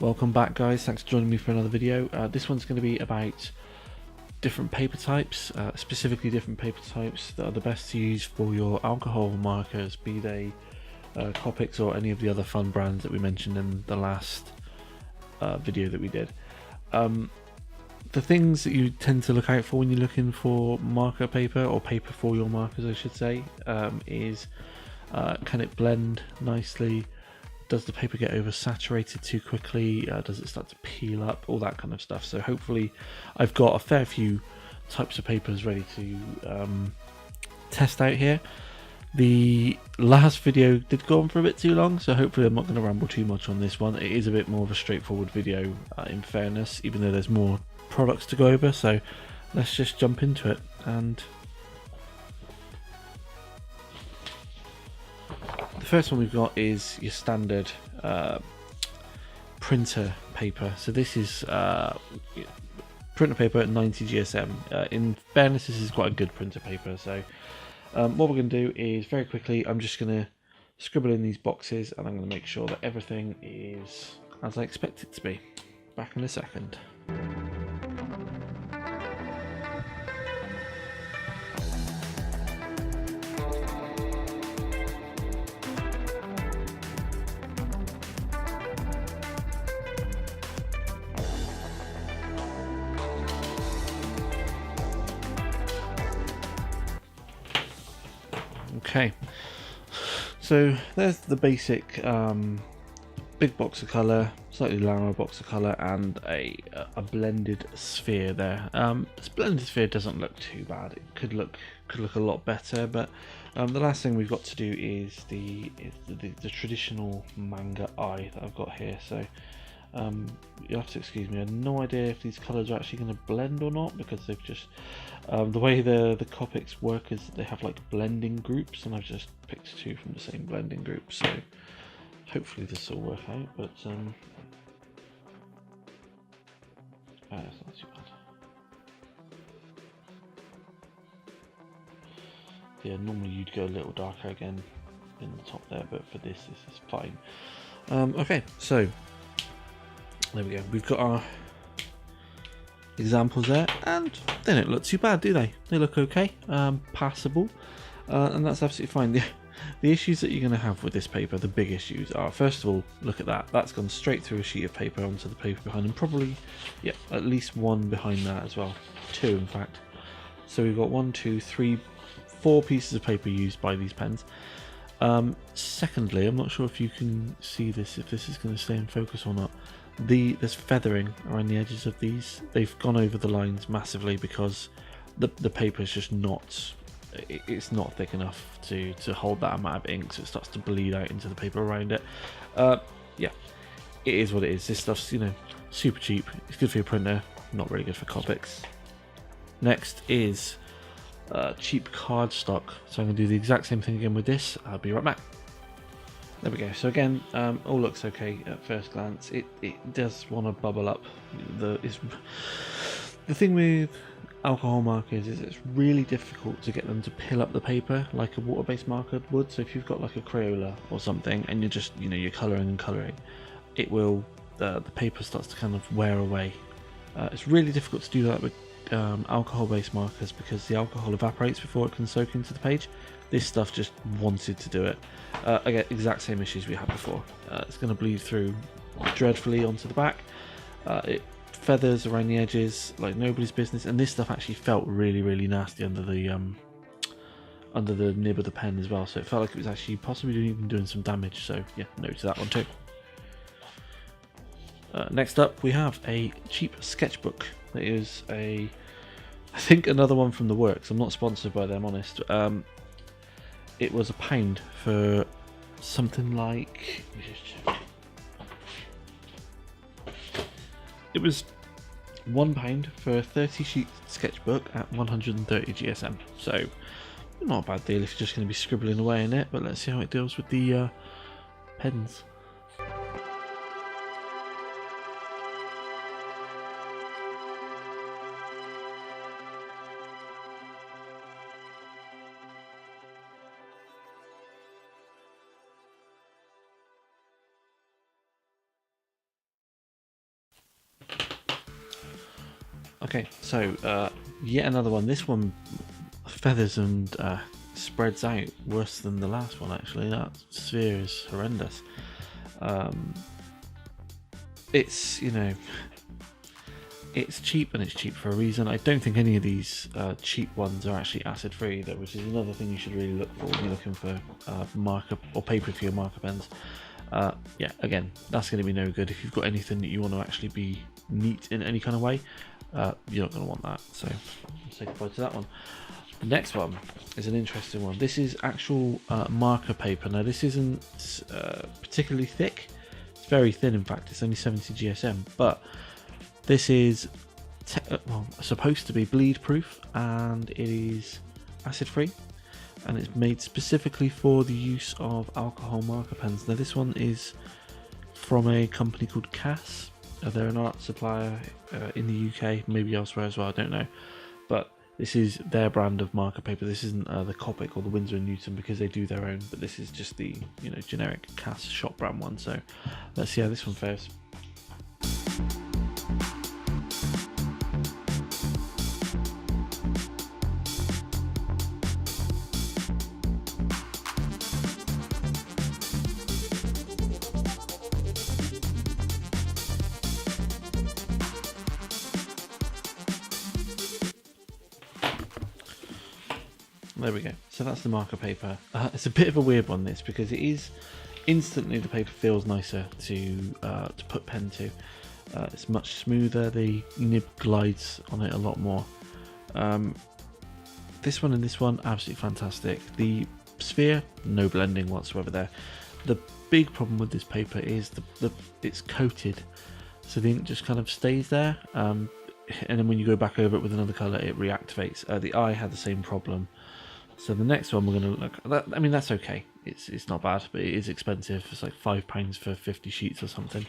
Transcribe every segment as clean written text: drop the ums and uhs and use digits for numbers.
Welcome back, guys. Thanks for joining me for another video. This one's going to be about different paper types, specifically different paper types that are the best to use for your alcohol markers, be they Copics or any of the other fun brands that we mentioned in the last video that we did. The things that you tend to look out for when you're looking for marker paper, or paper for your markers I should say, is can it blend nicely? Does the paper get oversaturated too quickly? Does it start to peel up? All that kind of stuff. So hopefully I've got a fair few types of papers ready to test out here. The last video did go on for a bit too long, so hopefully I'm not going to ramble too much on this one. It is a bit more of a straightforward video in fairness, even though there's more products to go over. So let's just jump into it. And the first one we've got is your standard printer paper. So this is printer paper at 90 GSM. In fairness, this is quite a good printer paper. So what we're going to do is very quickly, I'm just going to scribble in these boxes and I'm going to make sure that everything is as I expect it to be. Back in a second. Okay, so there's the basic big box of colour, slightly narrower box of colour, and a blended sphere there. This blended sphere doesn't look too bad. It could look a lot better, but the last thing we've got to do is the traditional manga eye that I've got here. So you'll have to excuse me. I have no idea if these colours are actually going to blend or not, because they've just the way the Copics work is that they have like blending groups, and I've just picked two from the same blending group. So hopefully this will work out, but it's not too bad. Yeah, normally you'd go a little darker again in the top there, but for this is fine. Okay, so there we go. We've got our examples there, and they don't look too bad, do they? They look okay, passable, and that's absolutely fine. The issues that you're going to have with this paper, the big issues are, first of all, look at that. That's gone straight through a sheet of paper onto the paper behind, and probably, yeah, at least one behind that as well. Two, in fact. So we've got 1, 2, 3, 4 pieces of paper used by these pens. Secondly, I'm not sure if you can see this, if this is going to stay in focus or not. There's feathering around the edges of these. They've gone over the lines massively because the paper is just not, it's not thick enough to hold that amount of ink, so it starts to bleed out into the paper around it. Yeah, it is what it is. This stuff's, you know, super cheap. It's good for your printer, not really good for Copics. Next is cheap cardstock. So I'm going to do the exact same thing again with this. I'll be right back. There we go. So again, all looks okay at first glance. It does want to bubble up. The thing with alcohol markers is it's really difficult to get them to pill up the paper like a water-based marker would. So if you've got like a Crayola or something and you're just, you know, you're colouring and colouring, it will, the paper starts to kind of wear away. It's really difficult to do that with alcohol-based markers because the alcohol evaporates before it can soak into the page. This stuff just wanted to do it. Again, exact same issues we had before. It's going to bleed through dreadfully onto the back. It feathers around the edges like nobody's business, and this stuff actually felt really nasty under the nib of the pen as well. So it felt like it was actually possibly even doing some damage. So yeah, no to that one too. Next up, we have a cheap sketchbook. That is I think another one from the works. I'm not sponsored by them, honest. It was £1 for something like, let me just check. It was £1 for a 30 sheet sketchbook at 130 GSM. So not a bad deal if you're just going to be scribbling away in it. But let's see how it deals with the pens. Okay, so yet another one. This one feathers and spreads out worse than the last one, actually. That sphere is horrendous. It's, you know, it's cheap, and it's cheap for a reason. I don't think any of these cheap ones are actually acid free either, which is another thing you should really look for when you're looking for marker or paper for your marker pens. Yeah, again, that's going to be no good. If you've got anything that you want to actually be neat in any kind of way, you're not going to want that. So I'll say goodbye to that one. The next one is an interesting one. This is actual marker paper. Now, this isn't particularly thick. It's very thin, in fact. It's only 70 GSM, but this is supposed to be bleed proof, and it is acid free, and it's made specifically for the use of alcohol marker pens. Now, this one is from a company called Cass. They're an art supplier in the UK, maybe elsewhere as well, I don't know, but this is their brand of marker paper. This isn't the Copic or the Winsor & Newton, because they do their own, but this is just the, you know, generic Cass shop brand one. So let's see how this one fares. There we go. So that's the marker paper. It's a bit of a weird one, this, because it is instantly, the paper feels nicer to put pen to. It's much smoother. The nib glides on it a lot more. This one and this one, absolutely fantastic. The sphere, no blending whatsoever there. The big problem with this paper is it's coated, so the ink just kind of stays there. And then when you go back over it with another colour, it reactivates. The eye had the same problem. So the next one we're going to look at, I mean, that's okay. It's not bad, but it is expensive. It's like £5 for 50 sheets or something.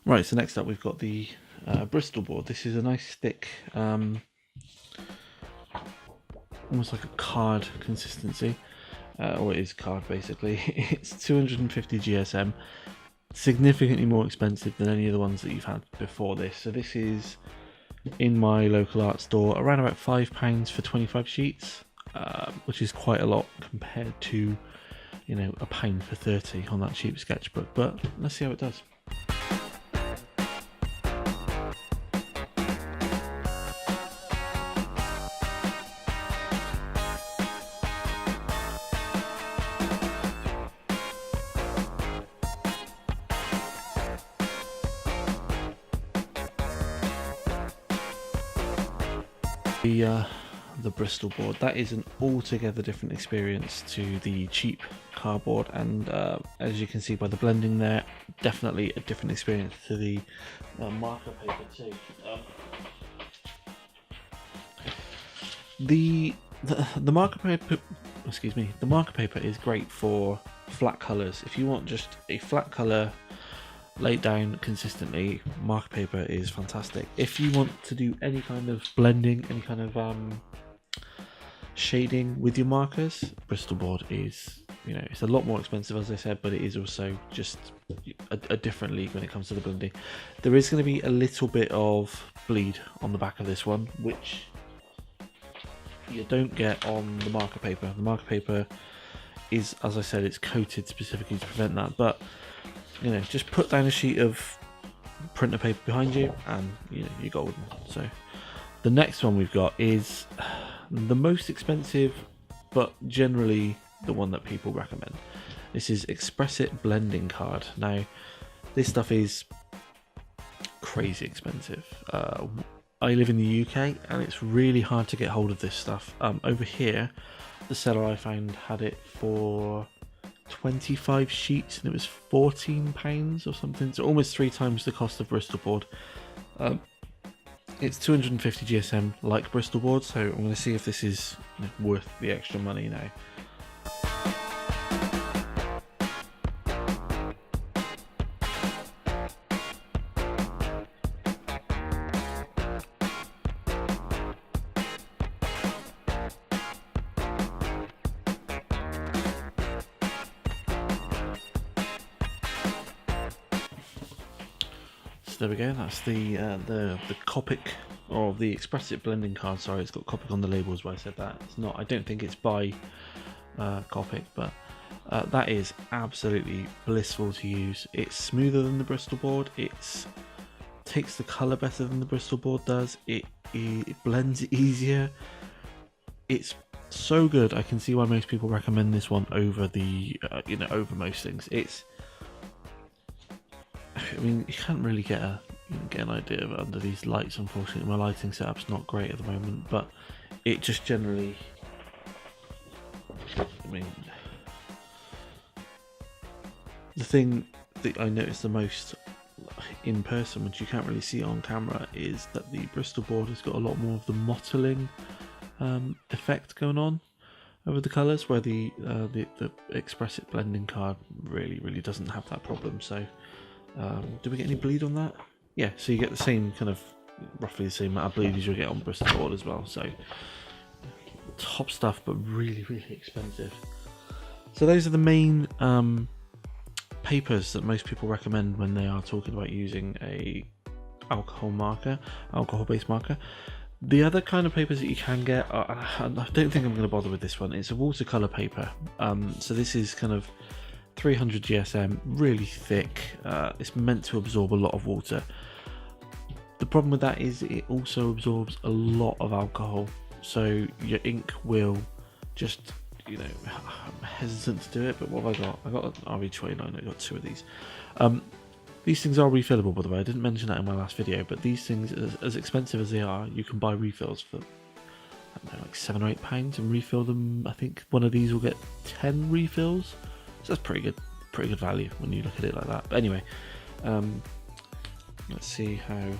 Right, so next up we've got the Bristol Board. This is a nice thick, almost like a card consistency, or it is card basically. It's 250 GSM, significantly more expensive than any of the ones that you've had before this. So this is, in my local art store, around about £5 for 25 sheets, which is quite a lot compared to, you know, £1 for 30 on that cheap sketchbook. But let's see how it does. The Bristol Board, that is an altogether different experience to the cheap cardboard, and as you can see by the blending there, definitely a different experience to the marker paper too. The marker paper, excuse me, the marker paper is great for flat colours. If you want just a flat colour laid down consistently, marker paper is fantastic. If you want to do any kind of blending, any kind of shading with your markers, Bristol Board is, you know, it's a lot more expensive, as I said, but it is also just a different league when it comes to the blending. There is going to be a little bit of bleed on the back of this one, which you don't get on the marker paper. The marker paper is, as I said, it's coated specifically to prevent that, but you know, just put down a sheet of printer paper behind you and, you know, you're golden. So the next one we've got is the most expensive, but generally the one that people recommend. This is Expressive blending card. Now, this stuff is crazy expensive. I live in the UK and it's really hard to get hold of this stuff. Over here, the seller I found had it for 25 sheets and it was £14 or something, so almost 3 times the cost of Bristol Board. It's 250 GSM like Bristol Board, so I'm going to see if this is worth the extra money now. there we go. That's the Copic, or the Expressive blending card. Sorry, it's got Copic on the label, is why I said that. It's not. I don't think it's by Copic, but that is absolutely blissful to use. It's smoother than the Bristol Board. It takes the colour better than the Bristol Board does. It blends easier. It's so good. I can see why most people recommend this one over the over most things. I mean, you can't really get an idea of it under these lights. Unfortunately, my lighting setup's not great at the moment, but it just generally, I mean, the thing that I notice the most in person, which you can't really see on camera, is that the Bristol Board has got a lot more of the mottling effect going on over the colours, where the Expressive blending card really doesn't have that problem. So do we get any bleed on that? Yeah, so you get the same kind of, roughly the same amount of bleed as you'll get on Bristol Board as well. So top stuff, but really expensive. So those are the main papers that most people recommend when they are talking about using a alcohol-based marker. The other kind of papers that you can get are, I don't think I'm going to bother with this one. It's a watercolor paper. So this is kind of 300 GSM, really thick. It's meant to absorb a lot of water. The problem with that is it also absorbs a lot of alcohol, so your ink will just, I'm hesitant to do it, but what have I got? I got an RV29, I got 2 of these. These things are refillable, by the way. I didn't mention that in my last video, but these things, as expensive as they are, you can buy refills for, I don't know, like £7 or £8 and refill them. I think one of these will get 10 refills. So that's pretty good value when you look at it like that. But anyway, let's see how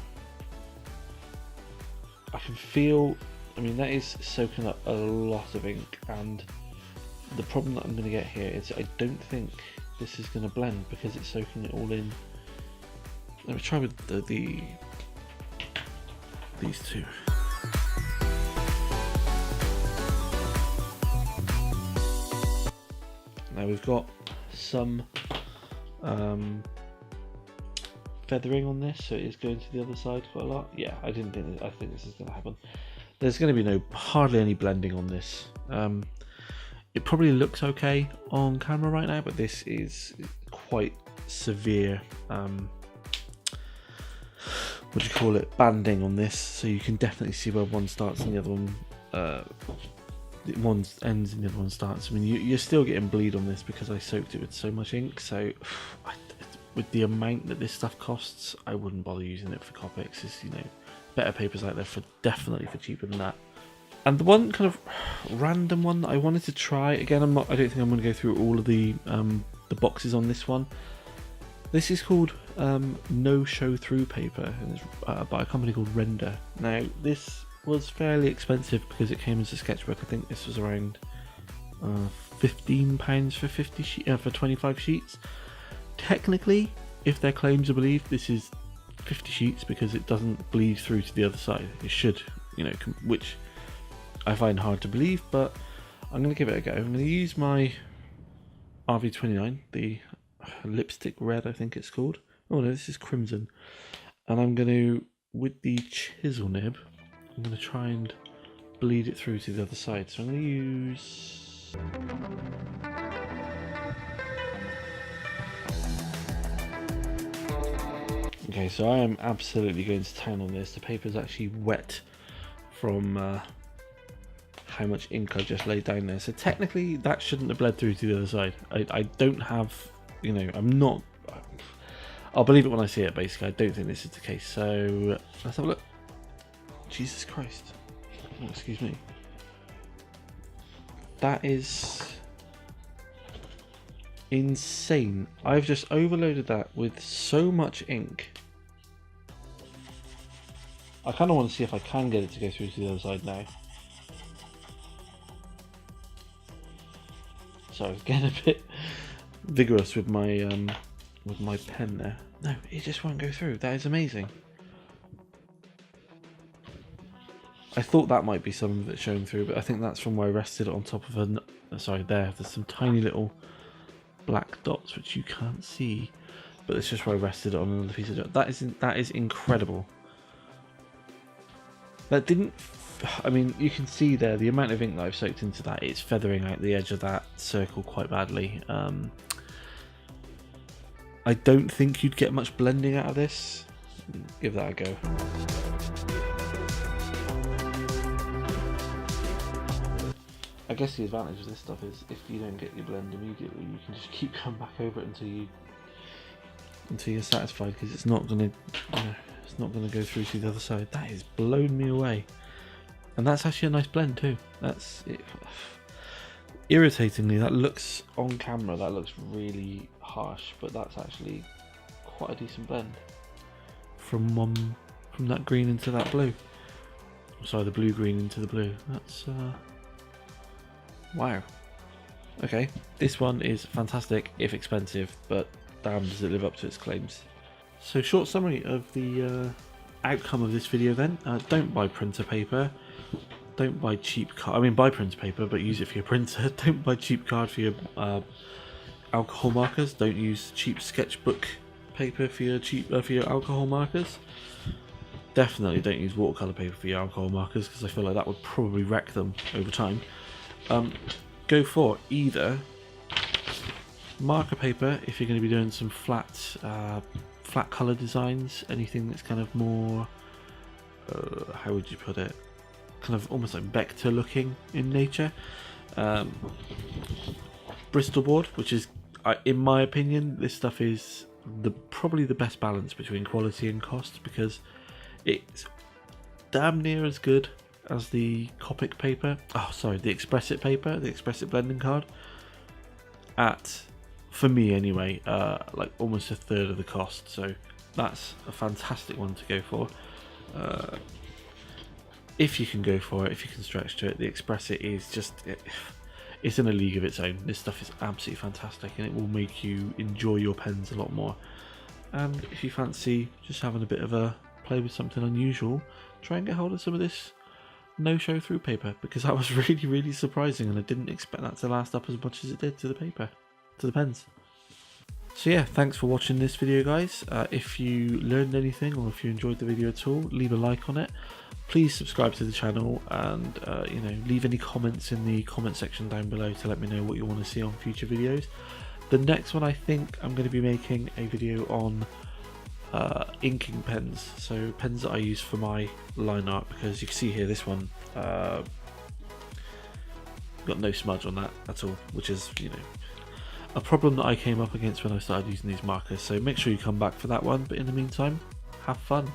I can feel. I mean, that is soaking up a lot of ink, and the problem that I'm going to get here is I don't think this is going to blend because it's soaking it all in. Let me try with these two. Now we've got some feathering on this, so it is going to the other side quite a lot. Yeah, I think this is going to happen. There's going to be hardly any blending on this. It probably looks okay on camera right now, but this is quite severe. What do you call it? Banding on this, so you can definitely see where one starts and the other one. One ends and the other one starts. I mean, you're still getting bleed on this because I soaked it with so much ink. So, with the amount that this stuff costs, I wouldn't bother using it for Copics. There's, better papers out there definitely for cheaper than that. And the one kind of random one that I wanted to try, again, I don't think I'm going to go through all of the boxes on this one. This is called No Show Through paper, and it's by a company called Rendr. Now, this was fairly expensive because it came as a sketchbook. I think this was around £15 for 25 sheets. Technically, if their claims are believed, this is 50 sheets because it doesn't bleed through to the other side. It should, which I find hard to believe, but I'm going to give it a go. I'm going to use my RV29, the lipstick red, I think it's called. Oh no, this is crimson. And I'm going to, with the chisel nib, I'm going to try and bleed it through to the other side. So I'm going to use... Okay, so I am absolutely going to town on this. The paper is actually wet from how much ink I just laid down there. So technically that shouldn't have bled through to the other side. I don't have, I'm not... I'll believe it when I see it, basically. I don't think this is the case. So let's have a look. Jesus Christ. Oh, excuse me. That is insane. I've just overloaded that with so much ink. I kind of want to see if I can get it to go through to the other side now. So I was getting a bit vigorous with my pen there. No, it just won't go through. That is amazing. I thought that might be some of it showing through, but I think that's from where I rested it on top of there's some tiny little black dots which you can't see. but it's just where I rested it on another piece of dirt. That is incredible. That didn't, I mean, you can see there the amount of ink that I've soaked into that. It's feathering out the edge of that circle quite badly. I don't think you'd get much blending out of this. Give that a go. I guess the advantage of this stuff is if you don't get your blend immediately, you can just keep going back over it until you're satisfied, because it's not gonna, it's not gonna go through to the other side. That has blown me away, and that's actually a nice blend too. That's it. Irritatingly, that looks on camera, that looks really harsh, but that's actually quite a decent blend from that green into that blue. Sorry, the blue green into the blue. That's wow. Okay, this one is fantastic if expensive, but damn does it live up to its claims. So short summary of the outcome of this video then. Don't buy printer paper. Don't buy cheap card. I mean, buy printer paper, but use it for your printer. Don't buy cheap card for your alcohol markers. Don't use cheap sketchbook paper for your alcohol markers. Definitely don't use watercolor paper for your alcohol markers, because I feel like that would probably wreck them over time. Go for either marker paper if you're going to be doing some flat color designs, anything that's kind of more how would you put it, kind of almost like vector looking in nature. Bristol Board, which is, in my opinion, this stuff is probably the best balance between quality and cost, because it's damn near as good as the Copic paper. Oh, sorry, the Expressive paper, the Expressive blending card. For me anyway, like almost a third of the cost. So that's a fantastic one to go for. If you can go for it, if you can stretch to it, the Expressive is just, it's in a league of its own. This stuff is absolutely fantastic, and it will make you enjoy your pens a lot more. And if you fancy just having a bit of a play with something unusual, try and get hold of some of this no-show Thru paper, because that was really, really surprising, and I didn't expect that to last up as much as it did to the paper, to the pens. So yeah, thanks for watching this video, guys. If you learned anything, or if you enjoyed the video at all, leave a like on it. Please subscribe to the channel, and you know, leave any comments in the comment section down below to let me know what you want to see on future videos. The next one, I think I'm going to be making a video on inking pens, so pens that I use for my line art, because you can see here this one got no smudge on that at all, which is, you know, a problem that I came up against when I started using these markers. So make sure you come back for that one, but in the meantime, have fun.